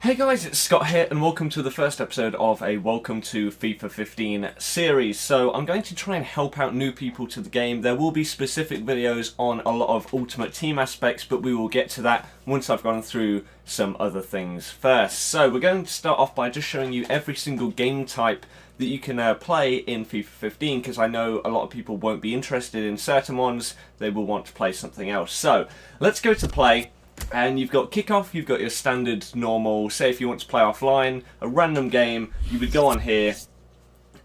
Hey guys, it's Scott here and welcome to the first episode of a Welcome to FIFA 15 series. So I'm going to try and help out new people to the game. There will be specific videos on a lot of Ultimate Team aspects, but we will get to that once I've gone through some other things first. So we're going to start off by just showing you every single game type that you can play in FIFA 15, because I know a lot of people won't be interested in certain ones. They will want to play something else. So let's go to play. And you've got kickoff, you've got your standard normal, say if you want to play offline, a random game, you would go on here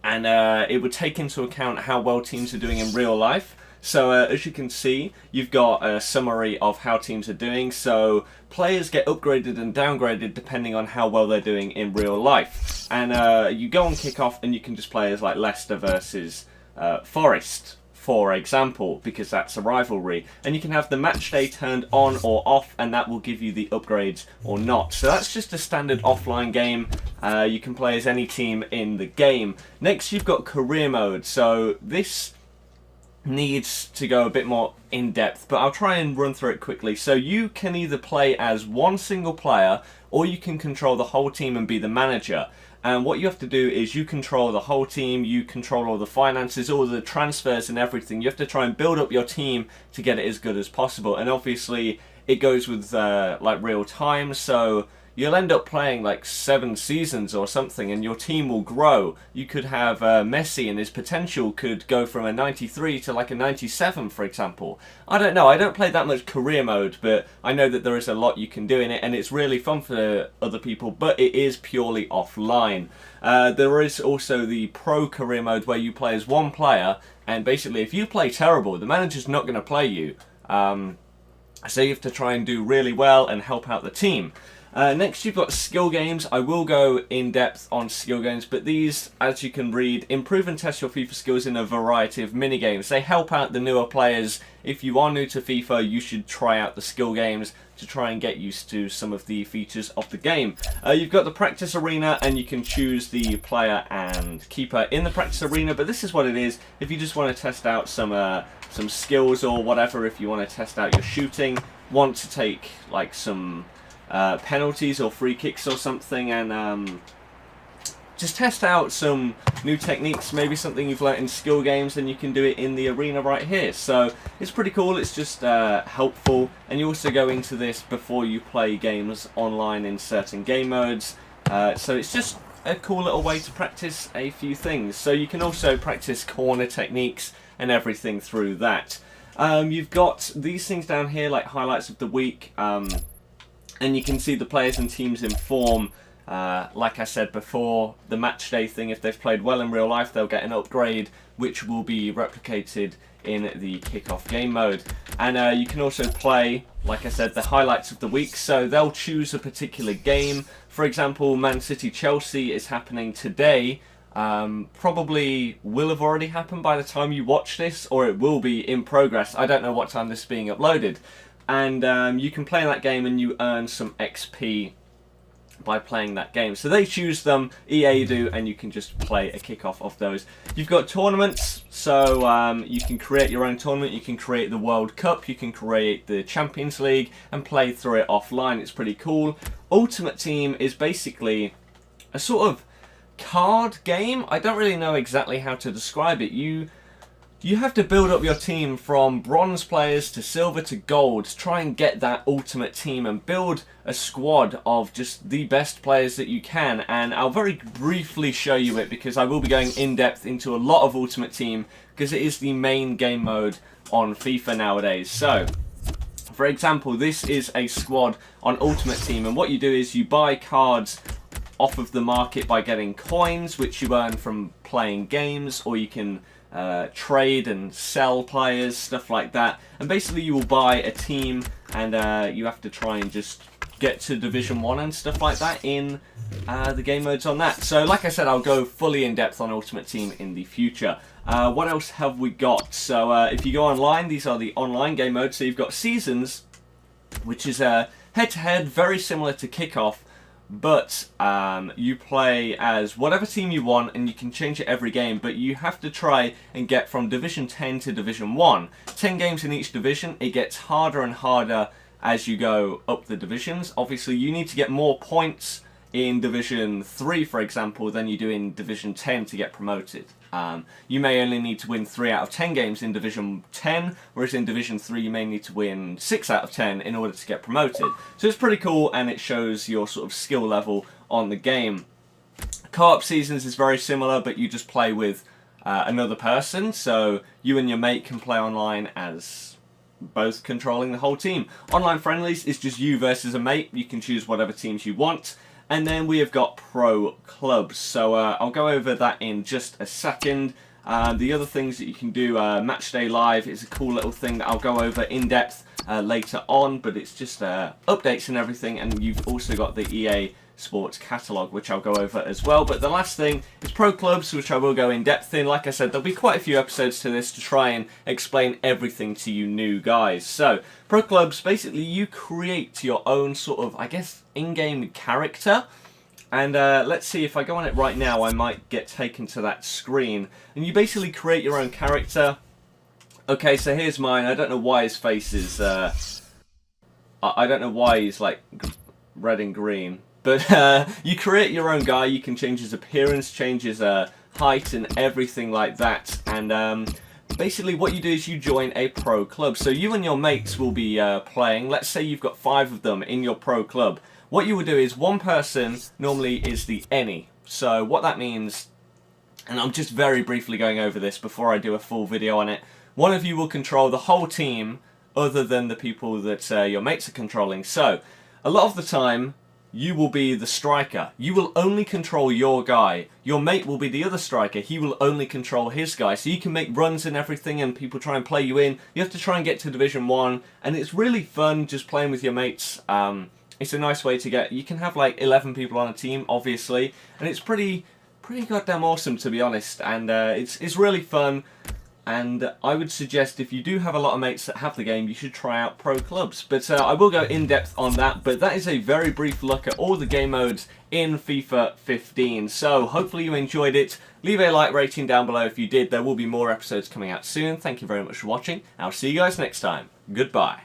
and it would take into account how well teams are doing in real life. So as you can see, you've got a summary of how teams are doing. So players get upgraded and downgraded depending on how well they're doing in real life. And you go on kickoff and you can just play as like Leicester versus Forest, for example, because that's a rivalry, and you can have the match day turned on or off, and that will give you the upgrades or not. So that's just a standard offline game. You can play as any team in the game. Next, you've got career mode. So this needs to go a bit more in depth, but I'll try and run through it quickly. So you can either play as one single player, or you can control the whole team and be the manager. And what you have to do is you control the whole team, you control all the finances, all the transfers and everything. You have to try and build up your team to get it as good as possible. And obviously it goes with like real time, so you'll end up playing like 7 seasons or something and your team will grow. You could have Messi, and his potential could go from a 93 to like a 97, for example. I don't know, I don't play that much career mode, but I know that there is a lot you can do in it and it's really fun for other people, but it is purely offline. There is also the pro career mode where you play as one player, and basically if you play terrible, the manager's not going to play you. So you have to try and do really well and help out the team. Next you've got skill games. I will go in depth on skill games, but these, as you can read, improve and test your FIFA skills in a variety of mini games. They help out the newer players. If you are new to FIFA, you should try out the skill games to try and get used to some of the features of the game. You've got the practice arena, and you can choose the player and keeper in the practice arena, but this is what it is. If you just want to test out some skills or whatever, if you want to test out your shooting, want to take like some penalties or free kicks or something, and just test out some new techniques, maybe something you've learnt in skill games, then you can do it in the arena right here. So it's pretty cool, it's just helpful, and you also go into this before you play games online in certain game modes. So it's just a cool little way to practice a few things. So you can also practice corner techniques and everything through that. You've got these things down here like highlights of the week, and you can see the players and teams in form. Like I said before, the match day thing, if they've played well in real life, they'll get an upgrade, which will be replicated in the kickoff game mode. And you can also play, like I said, the highlights of the week. So they'll choose a particular game. For example, Man City Chelsea is happening today. Probably will have already happened by the time you watch this, or it will be in progress. I don't know what time this is being uploaded. And you can play that game and you earn some XP by playing that game. So they choose them, EA do, and you can just play a kickoff of those. You've got tournaments, so you can create your own tournament, you can create the World Cup, you can create the Champions League and play through it offline. It's pretty cool. Ultimate Team is basically a sort of card game. I don't really know exactly how to describe it. You have to build up your team from bronze players to silver to gold to try and get that ultimate team and build a squad of just the best players that you can. And I'll very briefly show you it, because I will be going in depth into a lot of Ultimate Team, because it is the main game mode on FIFA nowadays. So for example, this is a squad on Ultimate Team, and what you do is you buy cards off of the market by getting coins, which you earn from playing games, or you can trade and sell players, stuff like that. And basically you will buy a team, and you have to try and just get to Division 1 and stuff like that in the game modes on that. So like I said, I'll go fully in depth on Ultimate Team in the future. What else have we got? So if you go online, these are the online game modes. So you've got Seasons, which is head-to-head, very similar to Kickoff, but you play as whatever team you want, and you can change it every game, but you have to try and get from Division 10 to Division 1. 10 games in each division. It gets harder and harder as you go up the divisions. Obviously, you need to get more points in Division 3, for example, than you do in Division 10 to get promoted. You may only need to win 3 out of 10 games in Division 10, whereas in Division 3 you may need to win 6 out of 10 in order to get promoted. So it's pretty cool, and it shows your sort of skill level on the game. Co-op seasons is very similar, but you just play with another person, so you and your mate can play online as both controlling the whole team. Online friendlies is just you versus a mate. You can choose whatever teams you want. And then we have got pro clubs. So I'll go over that in just a second. The other things that you can do, Matchday Live is a cool little thing that I'll go over in depth later on, but it's just updates and everything. And you've also got the EA Sports Catalogue, which I'll go over as well. But the last thing is pro clubs, which I will go in depth in. Like I said, there'll be quite a few episodes to this to try and explain everything to you new guys. So pro clubs, basically you create your own sort of, I guess, in-game character. And let's see, if I go on it right now, I might get taken to that screen. And you basically create your own character. Okay, so here's mine. I don't know why his face is I don't know why he's like red and green. But you create your own guy, you can change his appearance, change his height and everything like that. And basically what you do is you join a pro club. So you and your mates will be playing. Let's say you've got 5 of them in your pro club. What you will do is one person normally is the any. So what that means, and I'm just very briefly going over this before I do a full video on it, one of you will control the whole team other than the people that your mates are controlling. So a lot of the time, you will be the striker. You will only control your guy. Your mate will be the other striker. He will only control his guy. So you can make runs and everything and people try and play you in. You have to try and get to Division 1. And it's really fun just playing with your mates. It's a nice way to get... You can have like 11 people on a team, obviously. And it's pretty goddamn awesome, to be honest. And it's really fun. And I would suggest if you do have a lot of mates that have the game, you should try out pro clubs. But I will go in depth on that. But that is a very brief look at all the game modes in FIFA 15. So hopefully you enjoyed it. Leave a like rating down below if you did. There will be more episodes coming out soon. Thank you very much for watching. I'll see you guys next time. Goodbye.